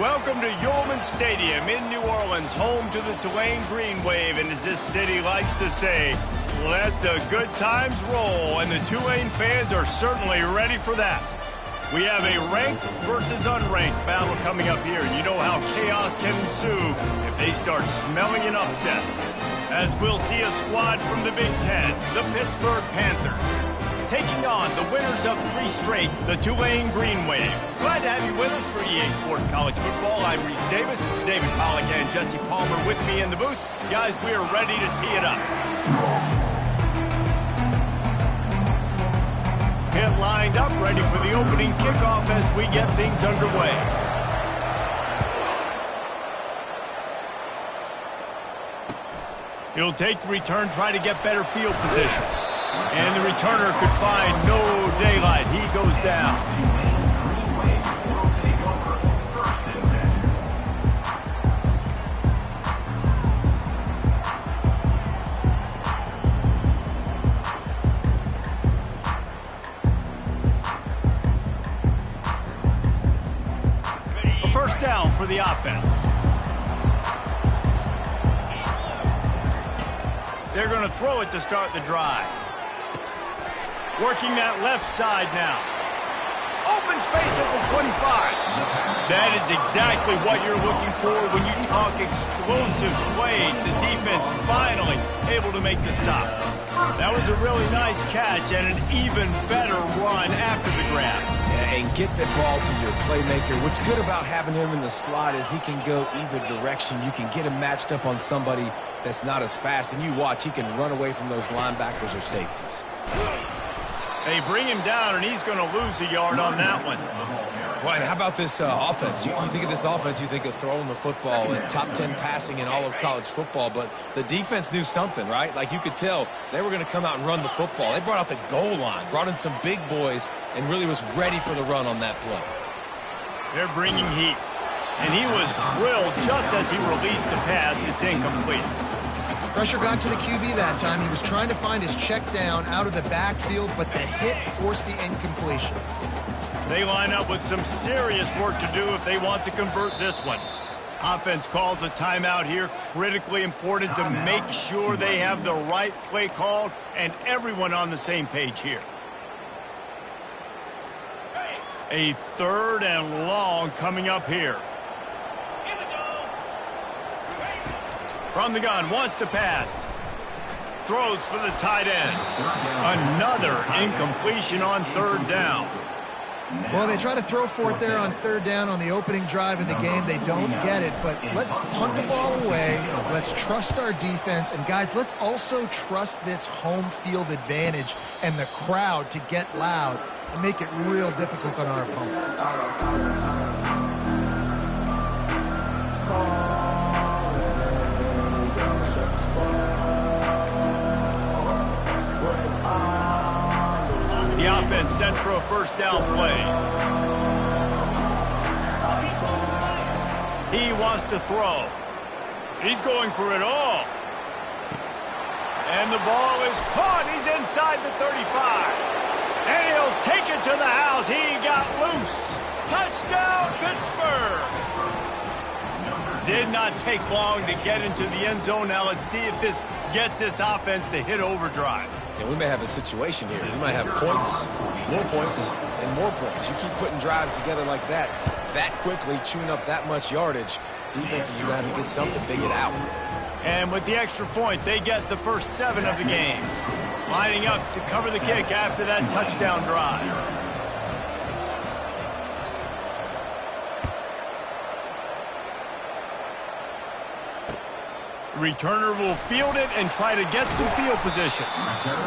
Welcome to Yulman Stadium in New Orleans, home to the Tulane Green Wave, and as this city likes to say, let the good times roll, and the Tulane fans are certainly ready for that. We have a ranked versus unranked battle coming up here, and you know how chaos can ensue if they start smelling an upset. As we'll see a squad from the Big Ten, the Pittsburgh Panthers, taking on the winners of 3 straight, the Tulane Green Wave. Glad to have you with us for EA Sports College Football. I'm Reese Davis, David Pollack and Jesse Palmer with me in the booth. Guys, we are ready to tee it up. Pit lined up, ready for the opening kickoff as we get things underway. He'll take the return, try to get better field position. And the returner could find no daylight. He goes down. A first down for the offense. They're going to throw it to start the drive. Working that left side now. Open space at the 25. That is exactly what you're looking for when you talk explosive plays. The defense finally able to make the stop. That was a really nice catch and an even better run after the grab. Yeah, and get the ball to your playmaker. What's good about having him in the slot is he can go either direction. You can get him matched up on somebody that's not as fast, and you watch, he can run away from those linebackers or safeties. They bring him down, and he's going to lose a yard on that one. Well, and how about this offense? You think of this offense, you think of throwing the football and top 10 passing in all of college football, but the defense knew something, right? Like you could tell they were going to come out and run the football. They brought out the goal line, brought in some big boys, and really was ready for the run on that play. They're bringing heat, and he was drilled just as he released the pass. It's incomplete. Pressure got to the QB that time. He was trying to find his check down out of the backfield, but the hit forced the incompletion. They line up with some serious work to do if they want to convert this one. Offense calls a timeout here. Critically important to make sure they have the right play called and everyone on the same page here. A 3rd and long coming up here. From the gun, wants to pass. Throws for the tight end. Another incompletion on 3rd down. Well, they try to throw for it there on 3rd down on the opening drive of the game. They don't get it, but let's punt the ball away. Let's trust our defense. And, guys, let's also trust this home field advantage and the crowd to get loud and make it real difficult on our opponent. The offense sent for a first down play. He wants to throw. He's going for it all. And the ball is caught. He's inside the 35. And he'll take it to the house. He got loose. Touchdown, Pittsburgh. Did not take long to get into the end zone. Now let's see if this gets this offense to hit overdrive. Yeah, we may have a situation here. We might have points, and more points. You keep putting drives together like that quickly, chewing up that much yardage, defenses are going to have to get something figured out. And with the extra point, they get the first 7 of the game. Lining up to cover the kick after that touchdown drive. Returner will field it and try to get some field position.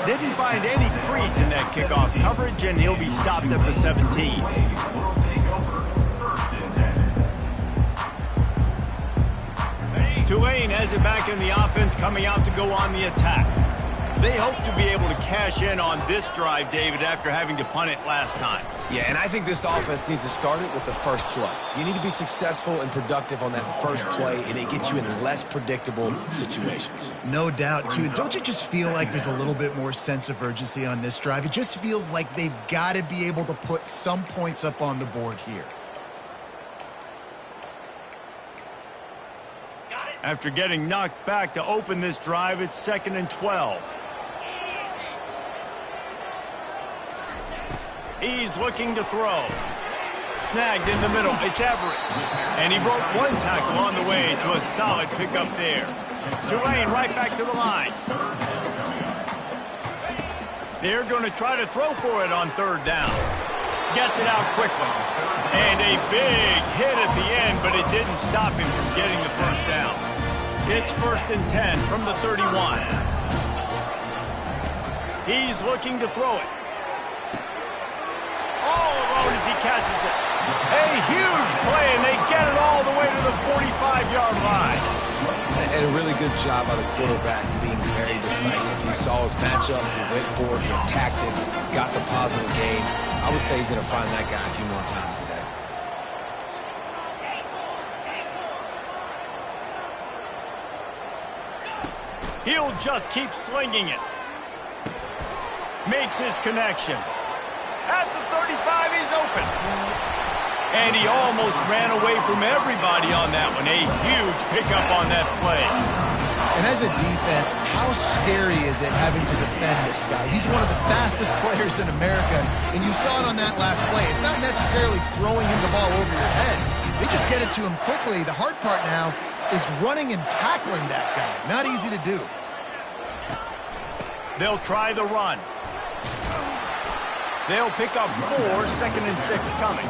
Didn't find any crease in that kickoff coverage, and he'll be stopped at the 17. Tulane has it back in the offense, coming out to go on the attack. They hope to be able to cash in on this drive, David, after having to punt it last time. Yeah, and I think this offense needs to start it with the first play. You need to be successful and productive on that first play, and it gets you in less predictable situations. No doubt, too. Don't you just feel like there's a little bit more sense of urgency on this drive? It just feels like they've got to be able to put some points up on the board here. After getting knocked back to open this drive, it's 2nd and 12. He's looking to throw. Snagged in the middle. It's Everett. And he broke one tackle on the way to a solid pickup there. Tulane right back to the line. They're going to try to throw for it on 3rd down. Gets it out quickly. And a big hit at the end, but it didn't stop him from getting the 1st down. It's 1st and 10 from the 31. He's looking to throw it. All alone as he catches it. A huge play, and they get it all the way to the 45-yard line. And a really good job by the quarterback being very decisive. He saw his matchup, he went for it, he attacked it, got the positive gain. I would say he's going to find that guy a few more times today. He'll just keep slinging it. Makes his connection. At the 35, he's open. And he almost ran away from everybody on that one. A huge pickup on that play. And as a defense, how scary is it having to defend this guy? He's one of the fastest players in America, and you saw it on that last play. It's not necessarily throwing him the ball over your head. They just get it to him quickly. The hard part now is running and tackling that guy. Not easy to do. They'll try the run. They'll pick up 4, 2nd and 6 coming.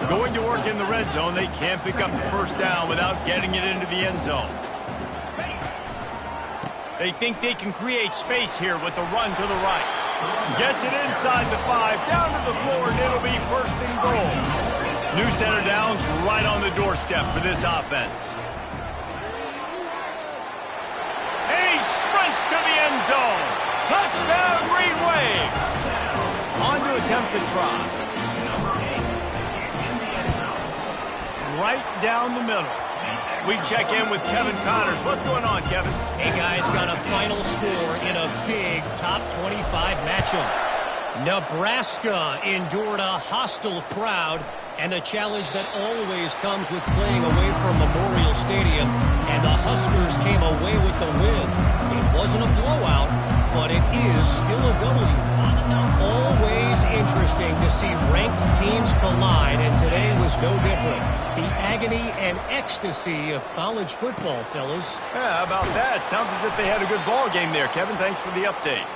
Going to work in the red zone, they can't pick up the 1st down without getting it into the end zone. They think they can create space here with the run to the right. Gets it inside the 5, down to the 4, and it'll be 1st and goal. New center downs right on the doorstep for this offense. And he sprints to the end zone. Touchdown, Green Wave. On to attempt the try. Right down the middle. We check in with Kevin Connors. What's going on, Kevin? Hey, guys, got a final score in a big top 25 matchup. Nebraska endured a hostile crowd and the challenge that always comes with playing away from Memorial Stadium, and the Huskers came away with the win. It wasn't a blowout, but it is still a W. Always interesting to see ranked teams collide, and today was no different. The agony and ecstasy of college football, fellas. Yeah, how about that? Sounds as if they had a good ball game there, Kevin. Thanks for the update.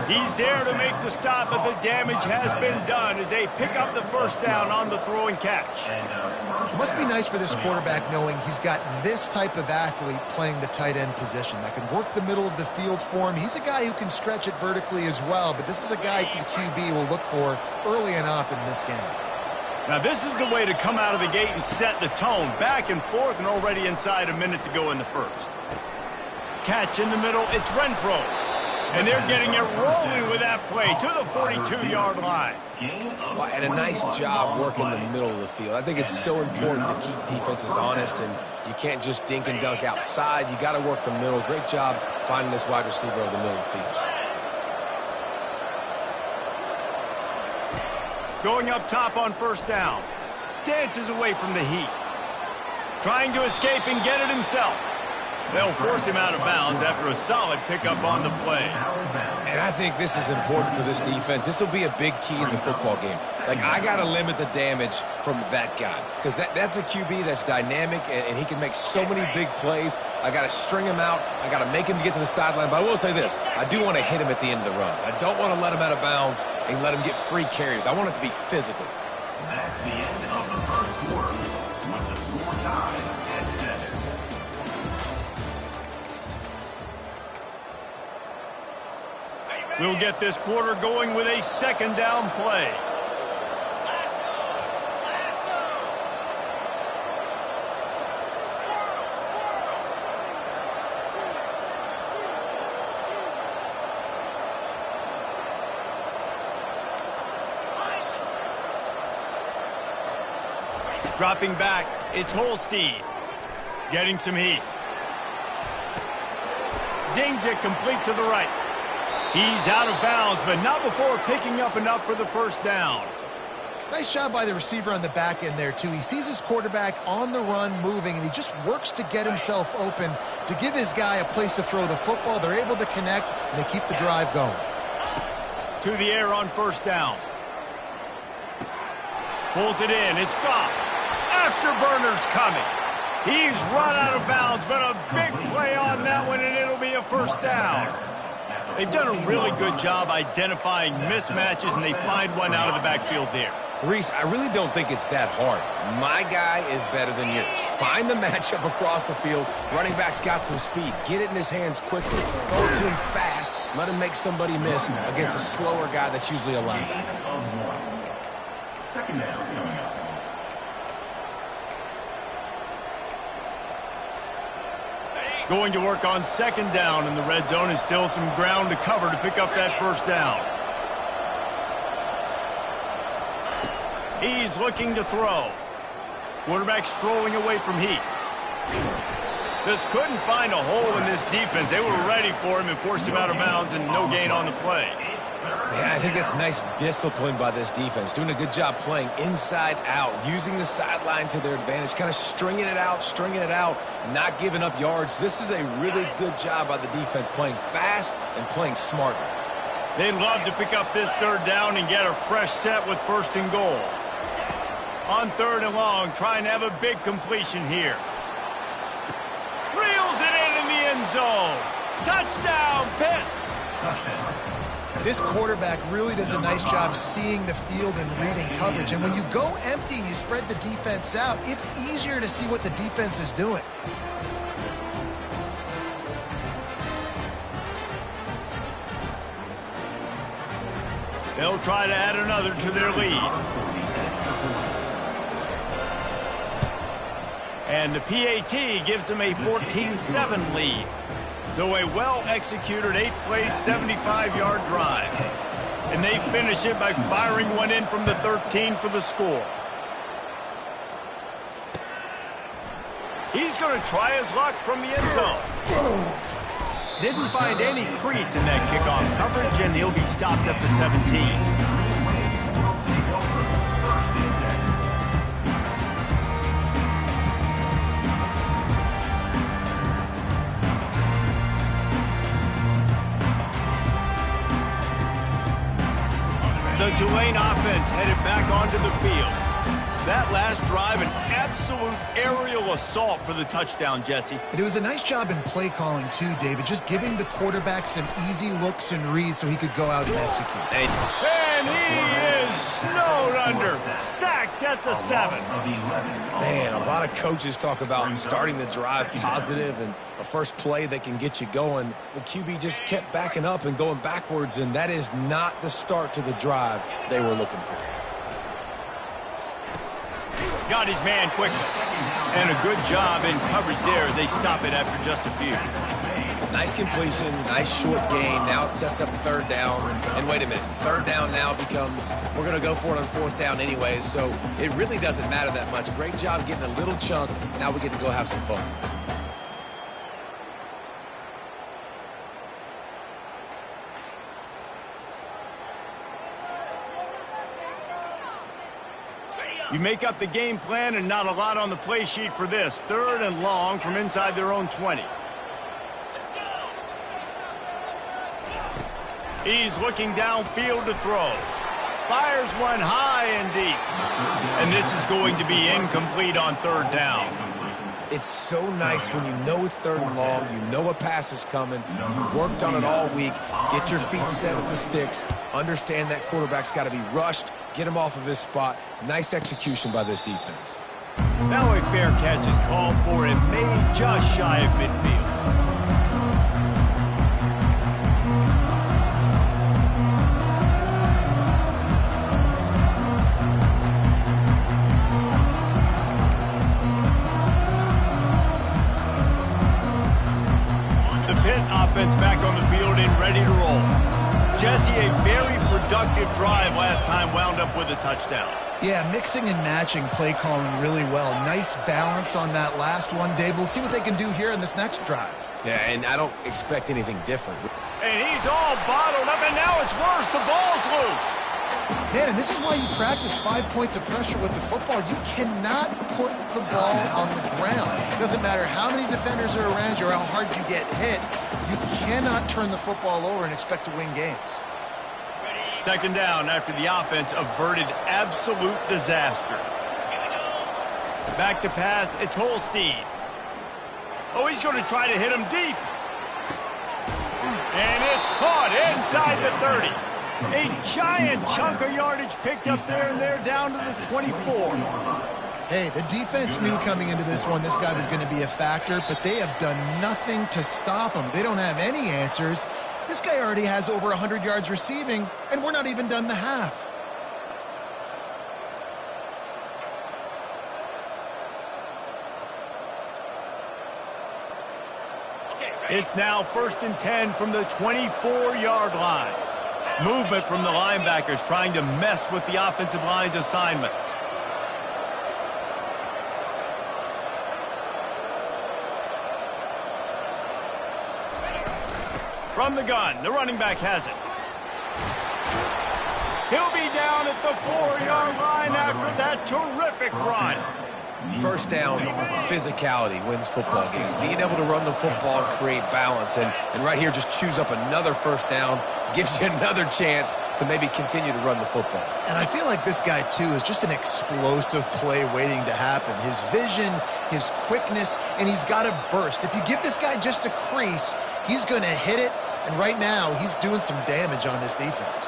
He's there to make the stop, but the damage has been done as they pick up the 1st down on the throw and catch. It must be nice for this quarterback knowing he's got this type of athlete playing the tight end position that can work the middle of the field for him. He's a guy who can stretch it vertically as well, but this is a guy the QB will look for early and often in this game. Now, this is the way to come out of the gate and set the tone. Back and forth and already inside a minute to go in the 1st. Catch in the middle. It's Renfro. And they're getting it rolling with that play to the 42-yard line. Well, and a nice job working the middle of the field. I think it's so important to keep defenses honest, and you can't just dink and dunk outside. You got to work the middle. Great job finding this wide receiver over the middle of the field. Going up top on 1st down. Dances away from the heat. Trying to escape and get it himself. They'll force him out of bounds after a solid pickup on the play. And I think this is important for this defense. This will be a big key in the football game. Like, I got to limit the damage from that guy, because that's a QB that's dynamic, and he can make so many big plays. I got to string him out. I got to make him get to the sideline. But I will say this. I do want to hit him at the end of the runs. I don't want to let him out of bounds and let him get free carries. I want it to be physical. That's the end of the 1st quarter with the score tied at 7. We'll get this quarter going with a 2nd down play. Dropping back, it's Holstein. Getting some heat. Zings it complete to the right. He's out of bounds, but not before picking up enough for the 1st down. Nice job by the receiver on the back end there, too. He sees his quarterback on the run moving, and he just works to get himself open to give his guy a place to throw the football. They're able to connect, and they keep the drive going. To the air on first down. Pulls it in. It's Goff. Afterburner's coming. He's run out of bounds, but a big play on that one, and it'll be a first down. They've done a really good job identifying mismatches, and they find one out of the backfield there. Reese, I really don't think it's that hard. My guy is better than yours. Find the matchup across the field. Running back's got some speed. Get it in his hands quickly. Throw it to him fast. Let him make somebody miss against a slower guy that's usually a linebacker. Second down coming up. Going to work on second down in the red zone, and still some ground to cover to pick up that first down. He's looking to throw. Quarterback strolling away from heat. Just couldn't find a hole in this defense. They were ready for him and forced him out of bounds, and no gain on the play. Yeah, I think that's nice discipline by this defense. Doing a good job playing inside out, using the sideline to their advantage, kind of stringing it out, not giving up yards. This is a really good job by the defense, playing fast and playing smartly. They'd love to pick up this third down and get a fresh set with first and goal. On third and long, trying to have a big completion here. Reels it in the end zone. Touchdown, Pitt. This quarterback really does a nice job seeing the field and reading coverage. And when you go empty and you spread the defense out, it's easier to see what the defense is doing. They'll try to add another to their lead. And the PAT gives them a 14-7 lead. So a well-executed 8-play, 75-yard drive. And they finish it by firing one in from the 13 for the score. He's going to try his luck from the end zone. Didn't find any crease in that kickoff coverage, and he'll be stopped at the 17. The Tulane offense headed back onto the field. That last drive, an absolute aerial assault for the touchdown, Jesse. And it was a nice job in play calling, too, David, just giving the quarterback some easy looks and reads so he could go out and execute. And he is snowed under, sacked at the 7. Man, a lot of coaches talk about starting the drive positive and a first play that can get you going. The QB just kept backing up and going backwards, and that is not the start to the drive they were looking for. Got his man quickly. And a good job in coverage there as they stop it after just a few. Nice completion, nice short gain. Now it sets up third down. And wait a minute, third down now becomes, we're going to go for it on fourth down anyways, so it really doesn't matter that much. Great job getting a little chunk. Now we get to go have some fun. You make up the game plan and not a lot on the play sheet for this. Third and long from inside their own 20. He's looking downfield to throw. Fires one high and deep. And this is going to be incomplete on third down. It's so nice when you know it's third and long, you know a pass is coming, you worked on it all week, get your feet set at the sticks, understand that quarterback's got to be rushed, get him off of his spot. Nice execution by this defense. Now a fair catch is called for and made just shy of midfield. Offense back on the field and ready to roll. Jesse, a very productive drive last time wound up with a touchdown. Yeah, mixing and matching play calling really well. Nice balance on that last one, Dave. We'll see what they can do here in this next drive. Yeah, and I don't expect anything different. And he's all bottled up, and now it's worse. The ball's loose. Man, and this is why you practice 5 points of pressure with the football. You cannot put the ball on the ground. It doesn't matter how many defenders are around you or how hard you get hit. You cannot turn the football over and expect to win games. Second down after the offense averted absolute disaster. Back to pass, it's Holstein. Oh, he's going to try to hit him deep. And it's caught inside the 30. A giant chunk of yardage picked up there, and they're down to the 24. Hey, the defense knew coming into this one this guy was going to be a factor, but they have done nothing to stop him. They don't have any answers. This guy already has over 100 yards receiving, and we're not even done the half. It's now 1st and 10 from the 24-yard line. Movement from the linebackers trying to mess with the offensive line's assignments. From the gun, the running back has it. He'll be down at the 4-yard line after that terrific run. First down, physicality wins football games. Being able to run the football and create balance. And right here, just choose up another first down, gives you another chance to maybe continue to run the football. And I feel like this guy, too, is just an explosive play waiting to happen. His vision, his quickness, and he's got a burst. If you give this guy just a crease, he's going to hit it. And right now, he's doing some damage on this defense.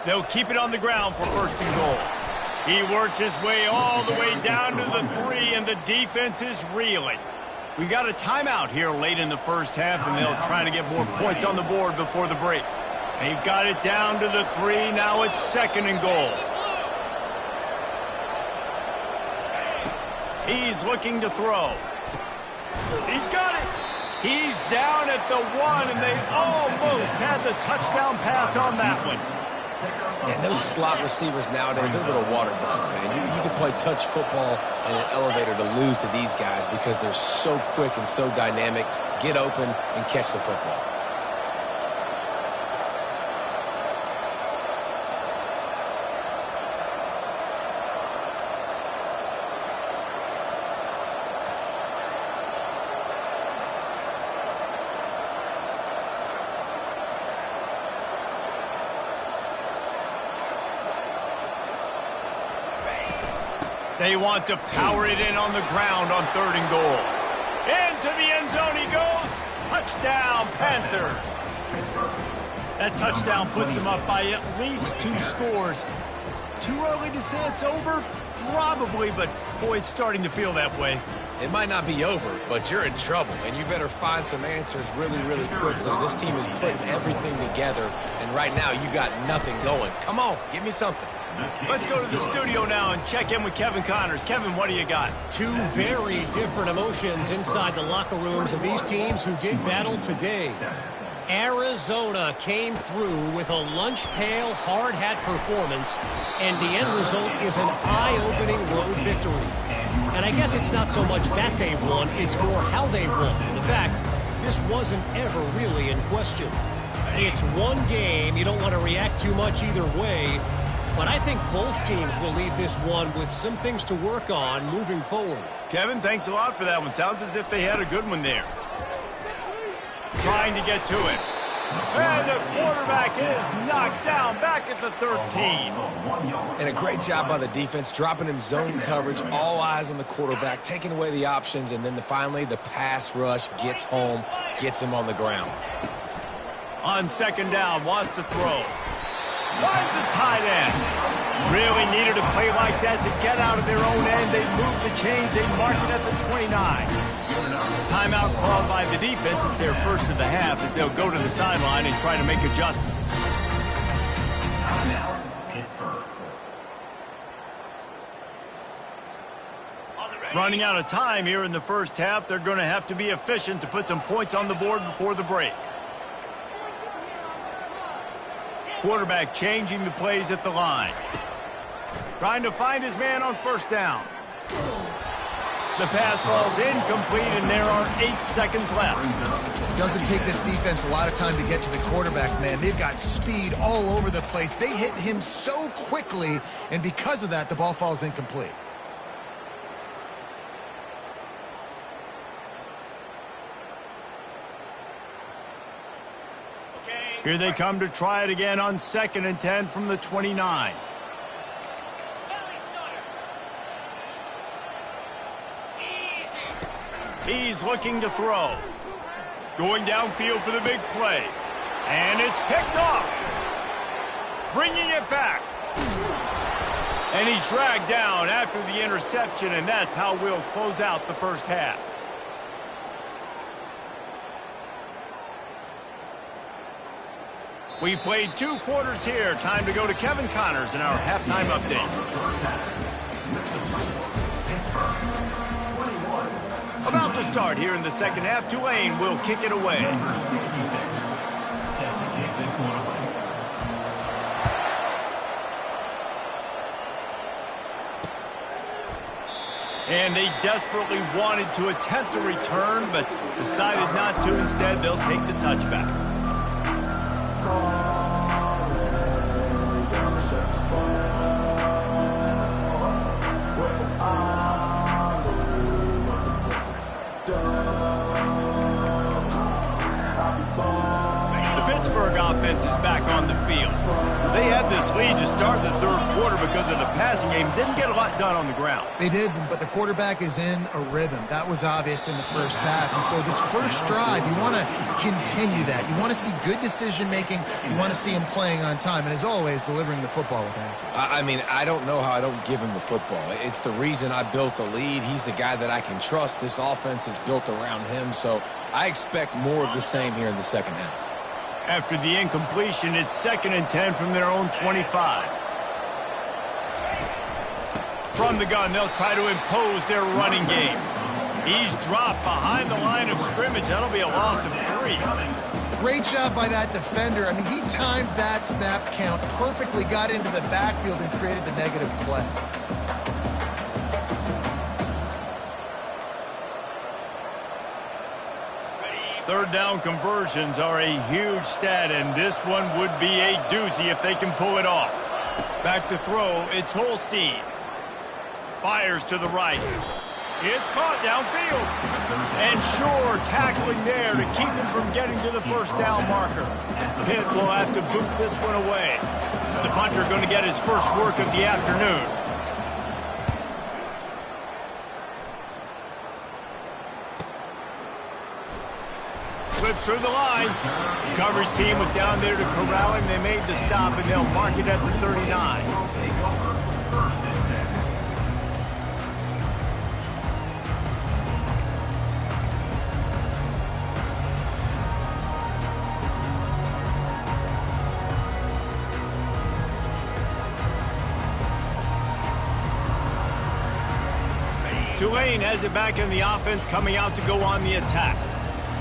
They'll keep it on the ground for 1st and goal. He works his way all the way down to the 3, and the defense is reeling. We got a timeout here late in the first half, and they'll try to get more points on the board before the break. They've got it down to the 3. Now it's 2nd and goal. He's looking to throw. He's got it. He's down at the 1, and they almost had the touchdown pass on that one. And those slot receivers nowadays, they're little water bugs, man. You can play touch football in an elevator to lose to these guys because they're so quick and so dynamic. Get open and catch the football. They want to power it in on the ground on 3rd and goal. Into the end zone he goes. Touchdown, Panthers. That touchdown puts them up by at least 2 scores. Too early to say it's over? Probably, but boy, it's starting to feel that way. It might not be over, but you're in trouble, and you better find some answers really, really quickly. This team is putting everything together, and right now you got nothing going. Come on, give me something. Let's go to the studio now and check in with Kevin Connors. Kevin, what do you got? 2 very different emotions inside the locker rooms of these teams who did battle today. Arizona came through with a lunch pail hard hat performance, and the end result is an eye-opening road victory. And I guess it's not so much that they won, it's more how they won. In fact, this wasn't ever really in question. It's one game, you don't want to react too much either way, but I think both teams will leave this one with some things to work on moving forward. Kevin, thanks a lot for that one. Sounds as if they had a good one there. Trying to get to it. And the quarterback is knocked down back at the 13. And a great job by the defense, dropping in zone coverage, all eyes on the quarterback, taking away the options, and then finally the pass rush gets home, gets him on the ground. On 2nd down, wants to throw. Finds a tight end. Really needed a play like that to get out of their own end. They moved the chains. They mark it at the 29. Timeout called by the defense. It's their first of the half as they'll go to the sideline and try to make adjustments. Running out of time here in the first half. They're going to have to be efficient to put some points on the board before the break. Quarterback changing the plays at the line. Trying to find his man on first down. The pass falls incomplete, and there are 8 seconds left. Doesn't take this defense a lot of time to get to the quarterback, man. They've got speed all over the place. They hit him so quickly, and because of that, the ball falls incomplete. Here they come to try it again on 2nd and 10 from the 29. He's looking to throw. Going downfield for the big play. And it's picked off. Bringing it back. And he's dragged down after the interception, and that's how we'll close out the first half. We've played 2 quarters here. Time to go to Kevin Connors in our halftime update. About to start here in the second half. Tulane will kick it away. And they desperately wanted to attempt a return, but decided not to. Instead, they'll take the touchback. Pittsburgh offense is back on the field. They had this lead to start the third quarter because of the passing game. Didn't get a lot done on the ground. They did, but the quarterback is in a rhythm. That was obvious in the first half. And so this first drive, you want to continue that. You want to see good decision-making. You want to see him playing on time. And as always, delivering the football with accuracy. I mean, I don't know how I don't give him the football. It's the reason I built the lead. He's the guy that I can trust. This offense is built around him. So I expect more of the same here in the second half. After the incompletion, it's 2nd and 10 from their own 25. From the gun, they'll try to impose their running game. He's dropped behind the line of scrimmage. That'll be a loss of 3. Great job by that defender. I mean, he timed that snap count perfectly, got into the backfield, and created the negative play. Third down conversions are a huge stat, and this one would be a doozy if they can pull it off. Back to throw, it's Holstein. Fires to the right. It's caught downfield. And sure, tackling there to keep him from getting to the first down marker. Pitt will have to boot this one away. The punter going to get his first work of the afternoon. Slips through the line. The coverage team was down there to corral him. They made the stop, and they'll mark it at the 39. Tulane has it back in the offense, coming out to go on the attack.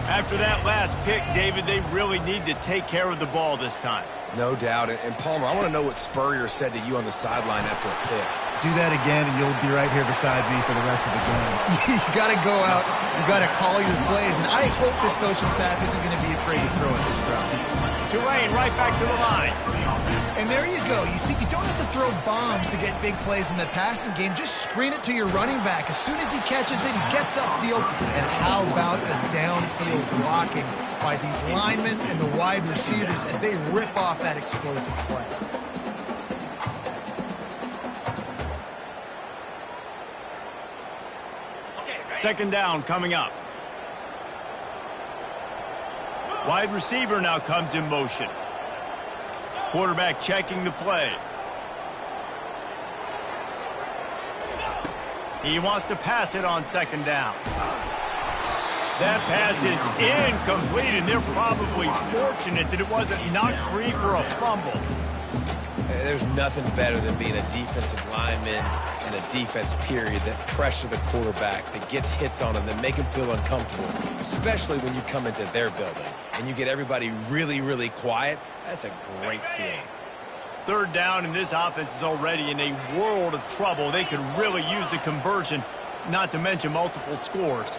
After that last pick, David, they really need to take care of the ball this time. No doubt. And Palmer, I want to know what Spurrier said to you on the sideline after a pick. Do that again, and you'll be right here beside me for the rest of the game. You got to go out. You got to call your plays. And I hope this coaching staff isn't going to be afraid to throw at this crowd. Tulane right back to the line. And there you go. You see, you don't have to throw bombs to get big plays in the passing game. Just screen it to your running back. As soon as he catches it, he gets upfield. And how about the downfield blocking by these linemen and the wide receivers as they rip off that explosive play. Second down coming up. Wide receiver now comes in motion. Quarterback checking the play. He wants to pass it on second down. That pass is incomplete, and they're probably fortunate that it wasn't knocked free for a fumble. There's nothing better than being a defensive lineman and a defense period that pressure the quarterback, that gets hits on him, that make him feel uncomfortable, especially when you come into their building and you get everybody really, really quiet. That's a great feeling. third down, and this offense is already in a world of trouble. They could really use a conversion, not to mention multiple scores.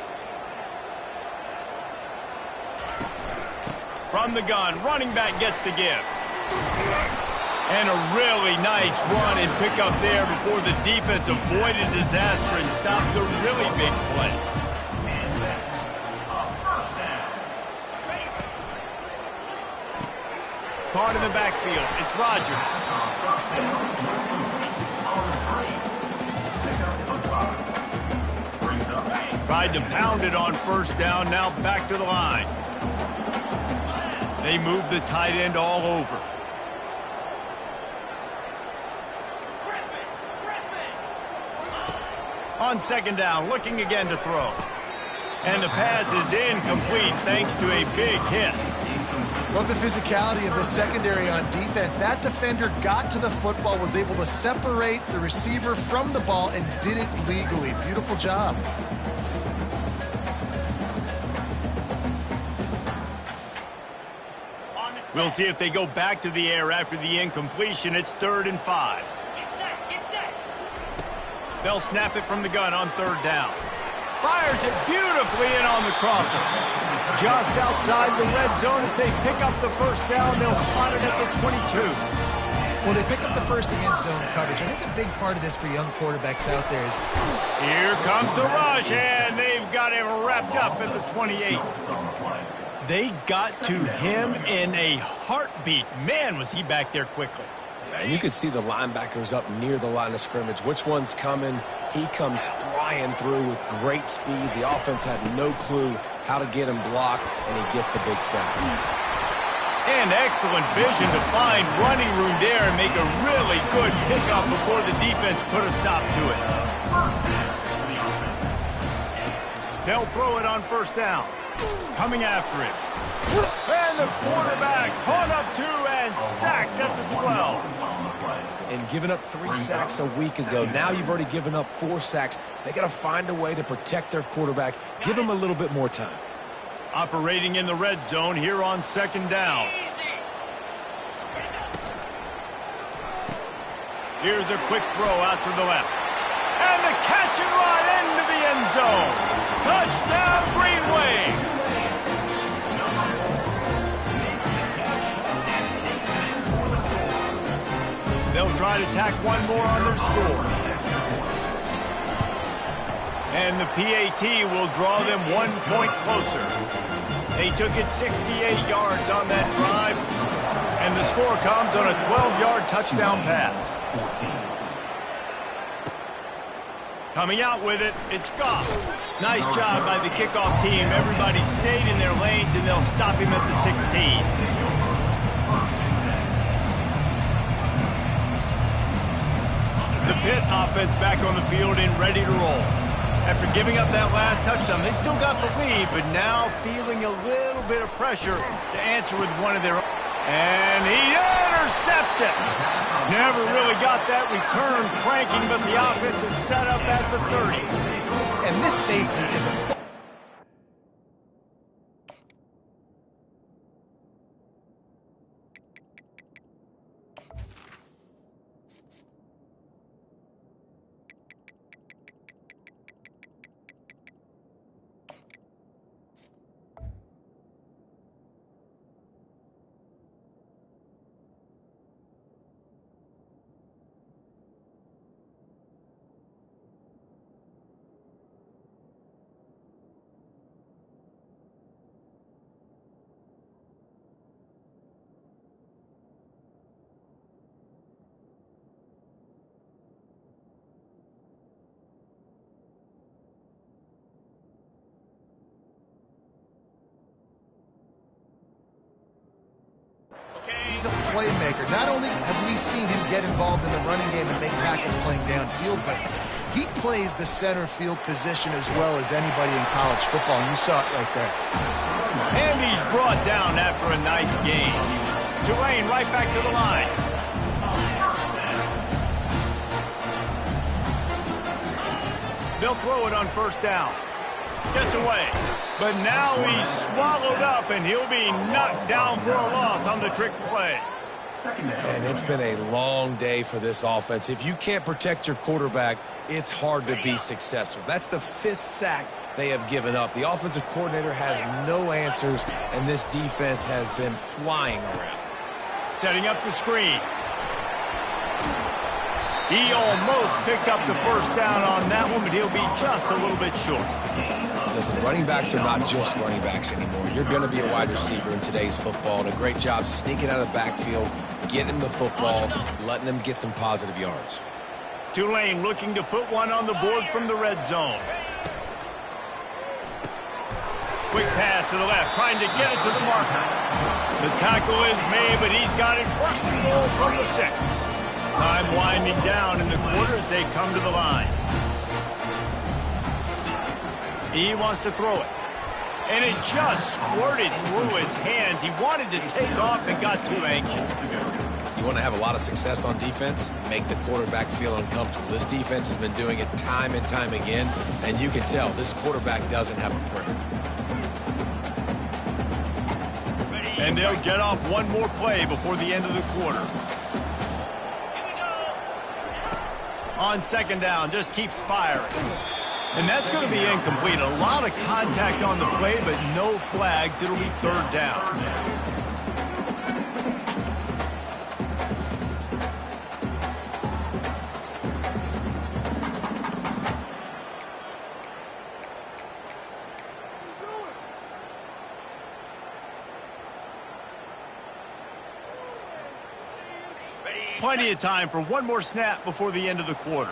From the gun, running back gets to give. And a really nice run and pick up there before the defense avoided disaster and stopped the really big play. Caught in the backfield. It's Rodgers. Tried to pound it on first down, now back to the line. They move the tight end all over. On second down, looking again to throw. And the pass is incomplete thanks to a big hit. Love the physicality of the secondary on defense. That defender got to the football, was able to separate the receiver from the ball, and did it legally. Beautiful job. We'll see if they go back to the air after the incompletion. It's 3rd and 5. They'll snap it from the gun on third down. Fires it beautifully in on the crosser. Just outside the red zone as they pick up the first down. They'll spot it at the 22. Well, they pick up the first against zone coverage. I think a big part of this for young quarterbacks out there is... Here comes the rush, and they've got him wrapped up at the 28. They got to him in a heartbeat. Man, was he back there quickly. And you could see the linebackers up near the line of scrimmage. Which one's coming? He comes flying through with great speed. The offense had no clue how to get him blocked, and he gets the big sack. And excellent vision to find running room there and make a really good pickup before the defense put a stop to it. They'll throw it on first down. Coming after him. And the quarterback caught up to and sacked at the 12. And giving up 3 sacks a week ago. Now you've already given up 4 sacks. They got to find a way to protect their quarterback. Give him a little bit more time. Operating in the red zone here on second down. Here's a quick throw out to the left. And the catch and run into the end zone. Touchdown, Green Wave. They'll try to tack one more on their score. And the PAT will draw them 1 point closer. They took it 68 yards on that drive, and the score comes on a 12-yard touchdown pass. Coming out with it, it's Goff. Nice job by the kickoff team. Everybody stayed in their lanes, and they'll stop him at the 16. The Pitt offense back on the field and ready to roll. After giving up that last touchdown, they still got the lead, but now feeling a little bit of pressure to answer with one of their own. And he intercepts it. Never really got that return cranking, but the offense is set up at the 30. And this safety is a... He's a playmaker. Not only have we seen him get involved in the running game and make tackles playing downfield, but he plays the center field position as well as anybody in college football, and you saw it right there. And he's brought down after a nice game. Tulane right back to the line. They'll throw it on first down. Gets away. But now he's swallowed up, and he'll be knocked down for a loss on the trick play. Second down. And it's been a long day for this offense. If you can't protect your quarterback, it's hard to be successful. That's the 5th sack they have given up. The offensive coordinator has no answers, and this defense has been flying around. Setting up the screen. He almost picked up the first down on that one, but he'll be just a little bit short. Listen, running backs are not just running backs anymore. You're going to be a wide receiver in today's football, and a great job sneaking out of the backfield, getting him the football, letting them get some positive yards. Tulane looking to put one on the board from the red zone. Quick pass to the left, trying to get it to the marker. The tackle is made, but he's got it first and goal from the 6. Time winding down in the quarter as they come to the line. He wants to throw it. And it just squirted through his hands. He wanted to take off and got too anxious. You want to have a lot of success on defense? Make the quarterback feel uncomfortable. This defense has been doing it time and time again, and you can tell this quarterback doesn't have a prayer. And they'll get off one more play before the end of the quarter. On second down, just keeps firing. And that's going to be incomplete. A lot of contact on the play, but no flags. It'll be 3rd down. Plenty of time for one more snap before the end of the quarter.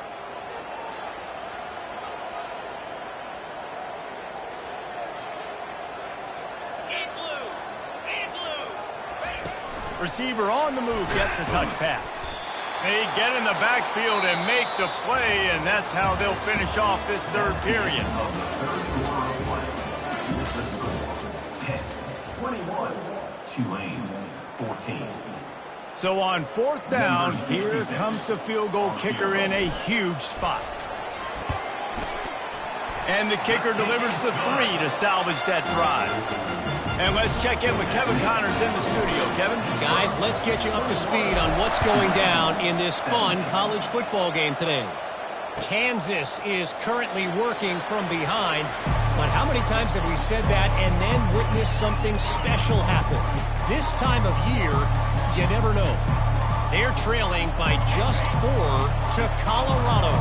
Receiver on the move gets the touch pass. They get in the backfield and make the play, and that's how they'll finish off this 3rd period. 21, Tulane, 14. So on 4th down, here comes the field goal kicker in a huge spot. And the kicker delivers the 3 to salvage that drive. And let's check in with Kevin Connors in the studio. Kevin? Guys, let's get you up to speed on what's going down in this fun college football game today. Kansas is currently working from behind, but how many times have we said that and then witnessed something special happen? This time of year, you never know. They're trailing by just 4 to Colorado.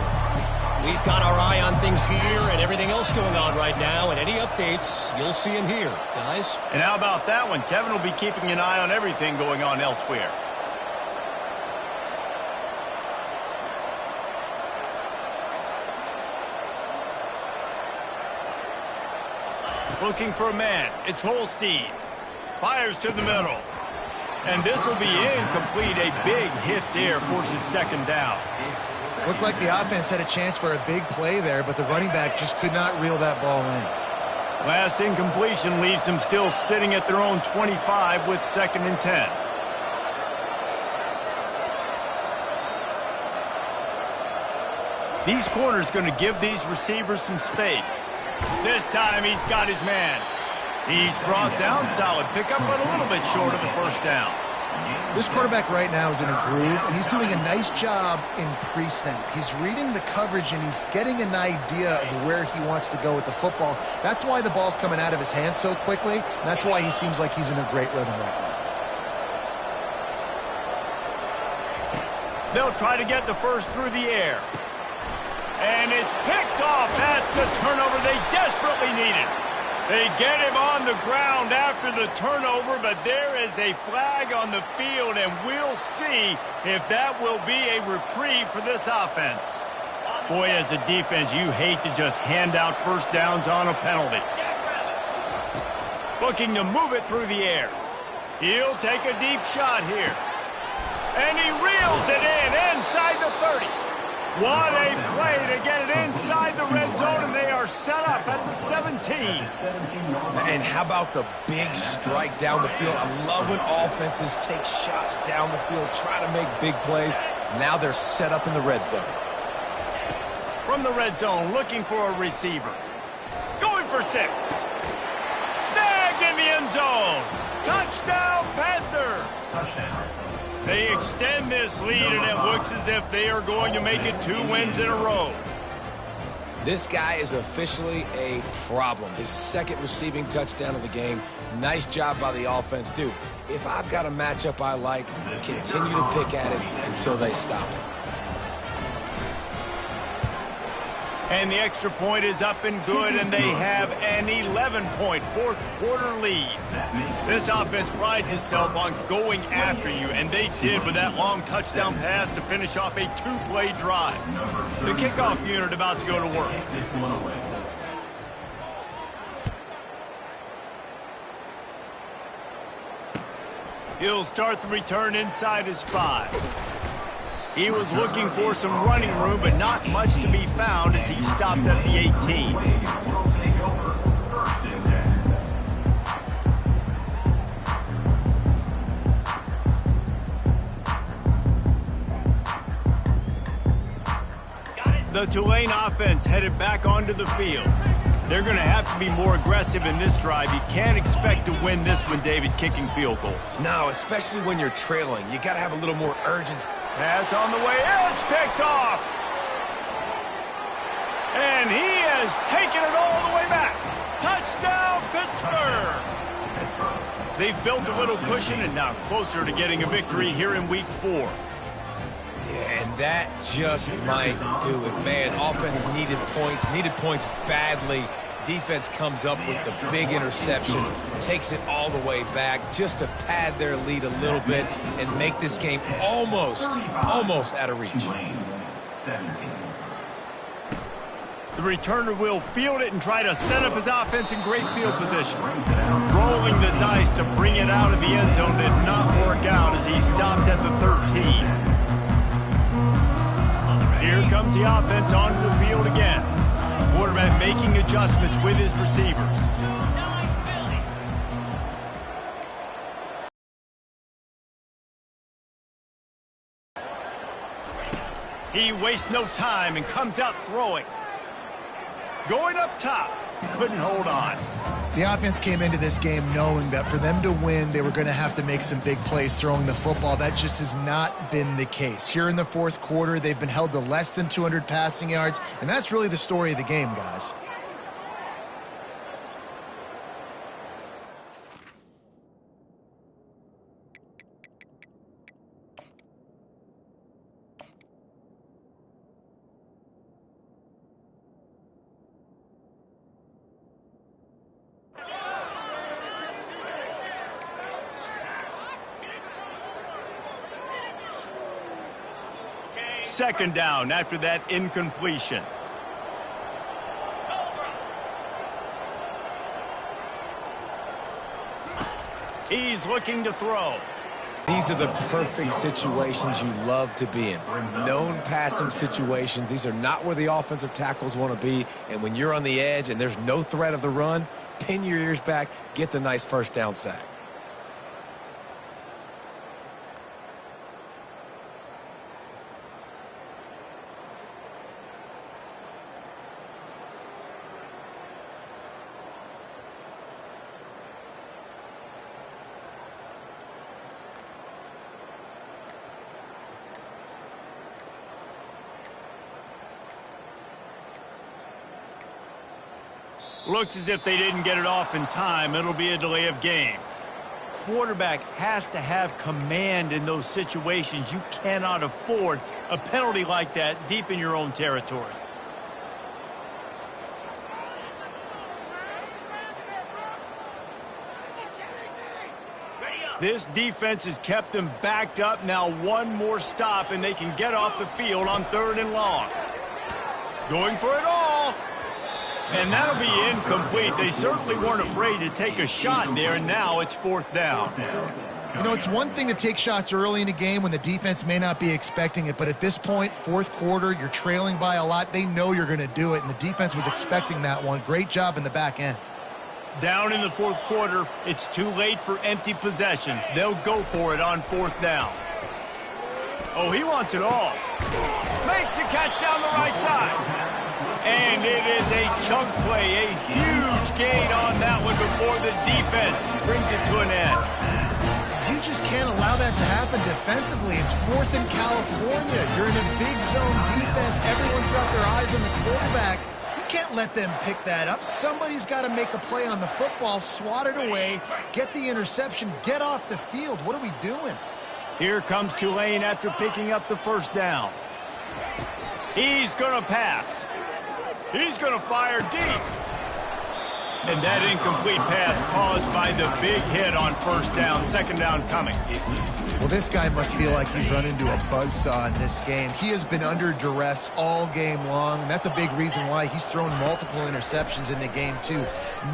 We've got our eye on things here and everything else going on right now, and any updates, you'll see them here, guys. And how about that one? Kevin will be keeping an eye on everything going on elsewhere. Looking for a man. It's Holstein. Fires to the middle. And this will be incomplete. A big hit there forces 2nd down. Looked like the offense had a chance for a big play there, but the running back just could not reel that ball in. Last incompletion leaves them still sitting at their own 25 with 2nd and 10. These corners going to give these receivers some space. This time he's got his man. He's brought down solid pickup, but a little bit short of the 1st down. This quarterback right now is in a groove, and he's doing a nice job in pre-snap. He's reading the coverage, and he's getting an idea of where he wants to go with the football. That's why the ball's coming out of his hands so quickly, and that's why he seems like he's in a great rhythm right now. They'll try to get the first through the air. And it's picked off. That's the turnover they desperately needed. They get him on the ground after the turnover, but there is a flag on the field, and we'll see if that will be a reprieve for this offense. Boy, as a defense, you hate to just hand out 1st downs on a penalty. Looking to move it through the air. He'll take a deep shot here. And he reels it in inside the 30. What a play to get it inside the red zone, and they are set up at the 17. And how about the big strike down the field? I love when offenses take shots down the field, try to make big plays. Now they're set up in the red zone. From the red zone, looking for a receiver. Going for 6. Snagged in the end zone. Touchdown, Panthers. Touchdown, They extend this lead, and it looks as if they are going to make it 2 wins in a row. This guy is officially a problem. His second receiving touchdown of the game. Nice job by the offense. Dude, if I've got a matchup I like, continue to pick at it until they stop it. And the extra point is up and good, and they have an 11-point fourth-quarter lead. This offense prides itself on going after you, and they did with that long touchdown pass to finish off a 2-play drive. The kickoff unit about to go to work. He'll start the return inside his 5. He was looking for some running room, but not much to be found as he stopped at the 18. The Tulane offense headed back onto the field. They're going to have to be more aggressive in this drive. You can't expect to win this one, David, kicking field goals. No, especially when you're trailing. You got to have a little more urgency. Pass on the way. It's picked off. And he has taken it all the way back. Touchdown, Pittsburgh. They've built a little cushion and now closer to getting a victory here in Week 4. Yeah, and that just might do it, man. Offense needed points badly. Defense comes up with the big interception, takes it all the way back just to pad their lead a little bit and make this game almost out of reach. The returner will field it and try to set up his offense in great field position. Rolling the dice to bring it out of the end zone did not work out as he stopped at the 13. Here comes the offense onto the field again. Quarterback making adjustments with his receivers. He wastes no time and comes out throwing. Going up top, couldn't hold on. The offense came into this game knowing that for them to win, they were going to have to make some big plays throwing the football. That just has not been the case. Here in the fourth quarter, they've been held to less than 200 passing yards, and that's really the story of the game, guys. Second down after that incompletion. He's looking to throw. These are the perfect situations you love to be in. Known passing situations. These are not where the offensive tackles want to be. And when you're on the edge and there's no threat of the run, pin your ears back, get the nice first down sack. Looks as if they didn't get it off in time. It'll be a delay of game. Quarterback has to have command in those situations. You cannot afford a penalty like that deep in your own territory. This defense has kept them backed up. Now one more stop and they can get off the field on 3rd and long. Going for it all. And that'll be incomplete. They certainly weren't afraid to take a shot there, and now it's 4th down. You know, it's one thing to take shots early in a game when the defense may not be expecting it, but at this point, fourth quarter, you're trailing by a lot. They know you're going to do it, and the defense was expecting that one. Great job in the back end. Down in the fourth quarter, it's too late for empty possessions. They'll go for it on 4th down. Oh, he wants it all. Makes the catch down the right side. And it is a chunk play, a huge gain on that one before the defense brings it to an end. You you just can't allow that to happen defensively. It's 4th in California. You're in a big zone defense. Everyone's got their eyes on the quarterback. You can't let them pick that up. Somebody's got to make a play on the football, swat it away, get the interception, get off the field. What are we doing? Here comes Tulane after picking up the first down. He's going to pass. He's going to fire deep. And that incomplete pass caused by the big hit on first down. Second down coming. Well, this guy must feel like he's run into a buzzsaw in this game. He has been under duress all game long, and that's a big reason why he's thrown multiple interceptions in the game, too.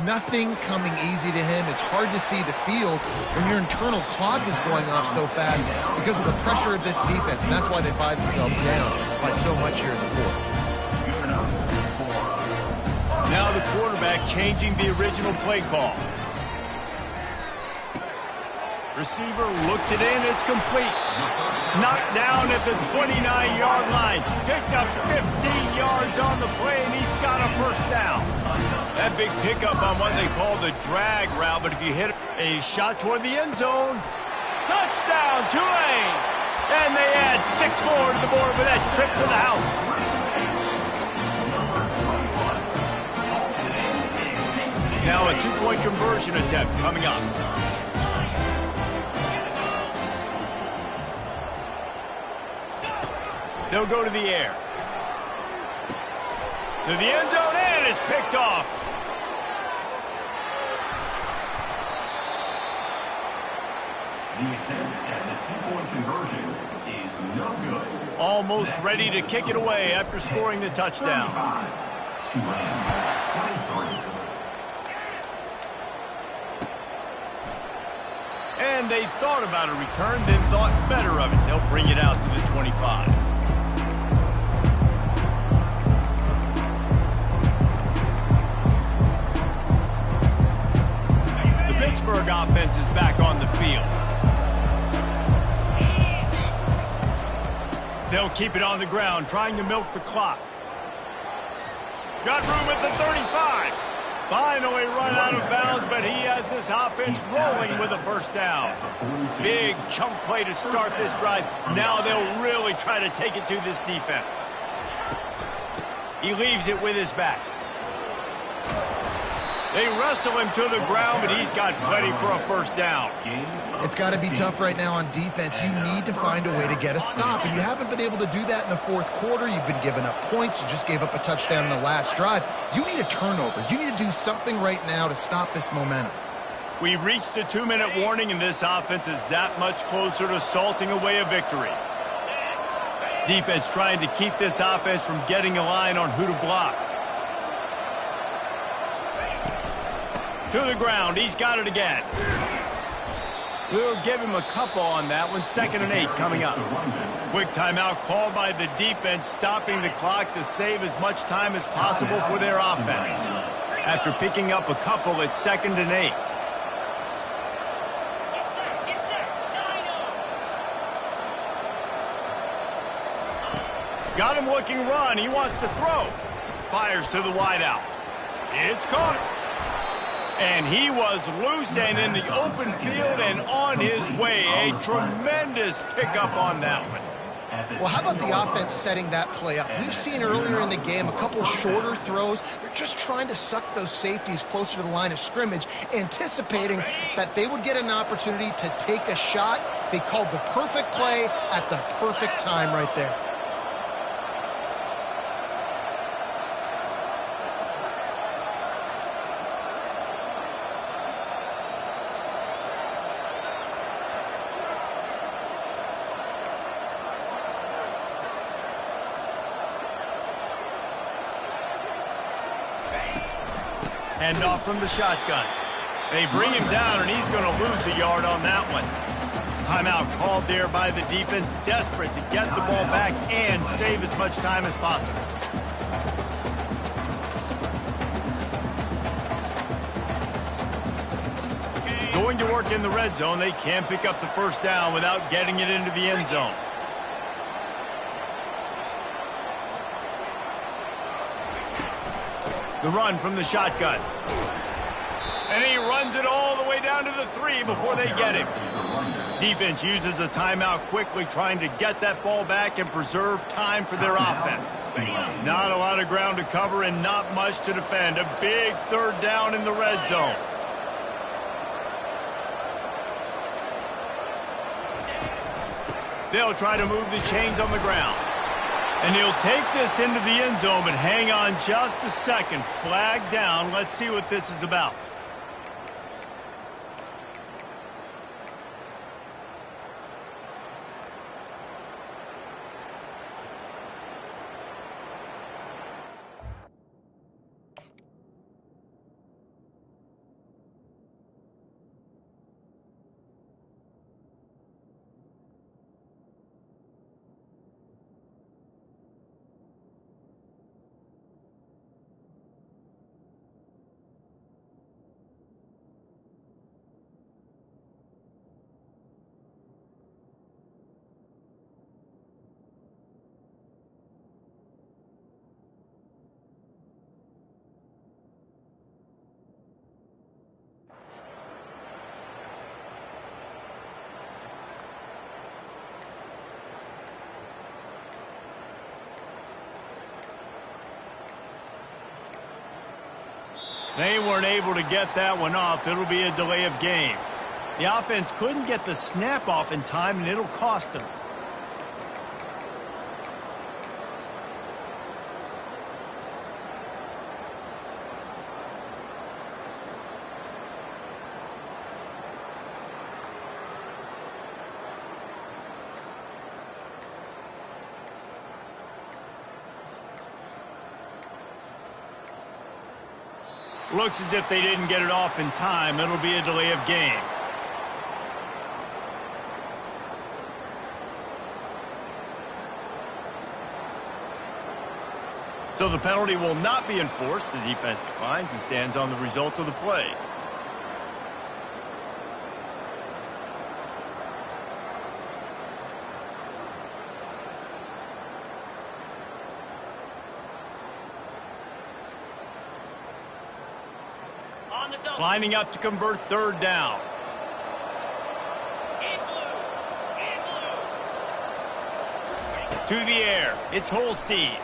Nothing coming easy to him. It's hard to see the field when your internal clock is going off so fast because of the pressure of this defense, and that's why they find themselves down by so much here in the fourth. Now the quarterback changing the original play call. Receiver looks it in. It's complete. Knocked down at the 29-yard line. Picked up 15 yards on the play, and he's got a first down. That big pickup on what they call the drag route, but if you hit a shot toward the end zone, touchdown, Tulane! And they add 6 more to the board with that trip to the house. Now a 2-point conversion attempt coming up. They'll go to the air. To the end zone, and it's picked off. The attempt at the 2-point conversion is no good. Almost ready to kick it away after scoring the touchdown. Tulane 23. And they thought about a return, then thought better of it. They'll bring it out to the 25. The Pittsburgh offense is back on the field. They'll keep it on the ground, trying to milk the clock. Got room at the 35. Finally run out of bounds, but he has this offense rolling with a first down. Big chunk play to start this drive. Now they'll really try to take it to this defense. He leaves it with his back. They wrestle him to the ground, but he's got plenty for a first down. It's got to be tough right now on defense. You need to find a way to get a stop, and you haven't been able to do that in the fourth quarter. You've been giving up points. You just gave up a touchdown in the last drive. You need a turnover. You need to do something right now to stop this momentum. We've reached the 2-minute warning, and this offense is that much closer to salting away a victory. Defense trying to keep this offense from getting a line on who to block. To the ground. He's got it again. We'll give him a couple on that one. 2nd and 8 coming up. Quick timeout called by the defense, stopping the clock to save as much time as possible for their offense. After picking up a couple, it's 2nd and 8. Got him looking run. He wants to throw. Fires to the wideout. It's caught. And he was loose and in the open field and on his way. A tremendous pickup on that one. Well, how about the offense setting that play up? We've seen earlier in the game a couple shorter throws. They're just trying to suck those safeties closer to the line of scrimmage, anticipating that they would get an opportunity to take a shot. They called the perfect play at the perfect time right there. Hand off from the shotgun. They bring him down, and he's going to lose a yard on that one. Timeout called there by the defense, desperate to get the ball back and save as much time as possible. Going to work in the red zone. They can pick up the first down without getting it into the end zone. The run from the shotgun. And he runs it all the way down to the 3 before they get him. Defense uses a timeout quickly, trying to get that ball back and preserve time for their offense. Not a lot of ground to cover and not much to defend. A big third down in the red zone. They'll try to move the chains on the ground. And he'll take this into the end zone, but hang on just a second. Flag down. Let's see what this is about. They weren't able to get that one off. It'll be a delay of game. The offense couldn't get the snap off in time, and it'll cost them. Looks as if they didn't get it off in time. It'll be a delay of game. So the penalty will not be enforced. The defense declines and stands on the result of the play. Lining up to convert third down. To the air. It's Holstein.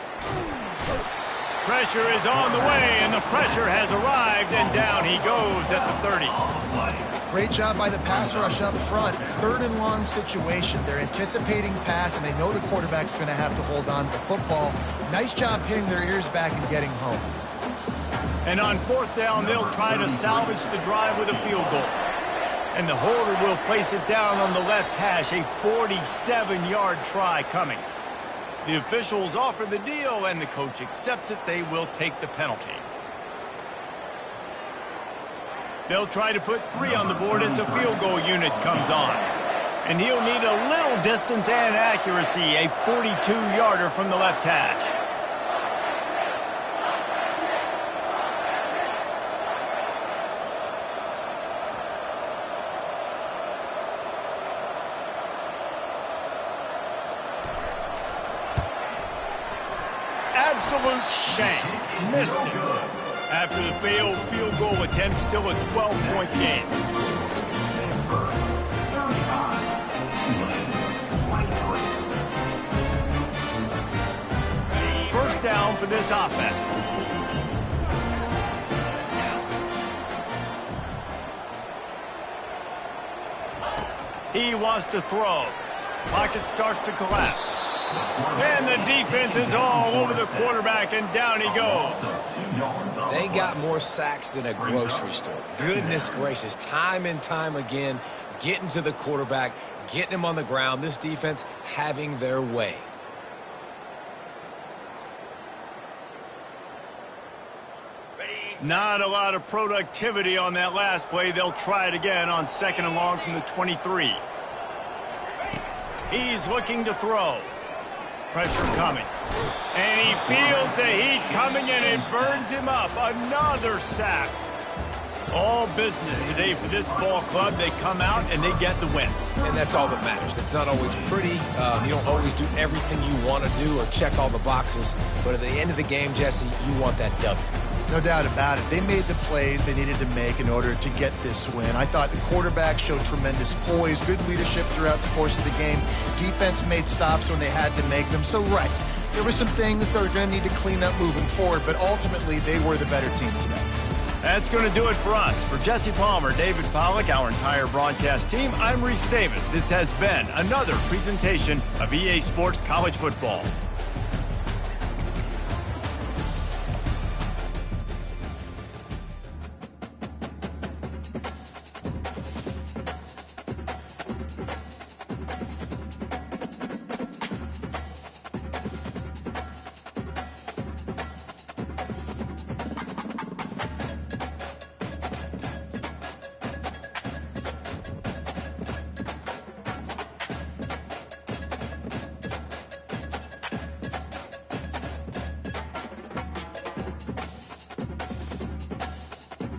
Pressure is on the way, and the pressure has arrived, and down he goes at the 30. Great job by the pass rush up front. Third and long situation. They're anticipating pass, and they know the quarterback's going to have to hold on to the football. Nice job hitting their ears back and getting home. And on fourth down, they'll try to salvage the drive with a field goal. And the holder will place it down on the left hash, a 47-yard try coming. The officials offer the deal, and the coach accepts it. They will take the penalty. They'll try to put 3 on the board as the field goal unit comes on. And he'll need a little distance and accuracy, a 42-yarder from the left hash. Absolute shank. Missed it. After the failed field goal attempt, still a 12-point game. First down for this offense. He wants to throw. Pocket starts to collapse. And the defense is all over the quarterback, and down he goes. They got more sacks than a grocery store. Goodness gracious, time and time again, getting to the quarterback, getting him on the ground. This defense having their way. Not a lot of productivity on that last play. They'll try it again on second and long from the 23. He's looking to throw. Pressure coming. And he feels the heat coming, and it burns him up. Another sack. All business today for this ball club. They come out and they get the win. And that's all that matters. It's not always pretty. You don't always do everything you want to do or check all the boxes. But at the end of the game, Jesse, you want that W. No doubt about it. They made the plays they needed to make in order to get this win. I thought the quarterback showed tremendous poise, good leadership throughout the course of the game. Defense made stops when they had to make them. So, right, there were some things they're going to need to clean up moving forward, but ultimately they were the better team today. That's going to do it for us. For Jesse Palmer, David Pollack, our entire broadcast team, I'm Reese Davis. This has been another presentation of EA Sports College Football.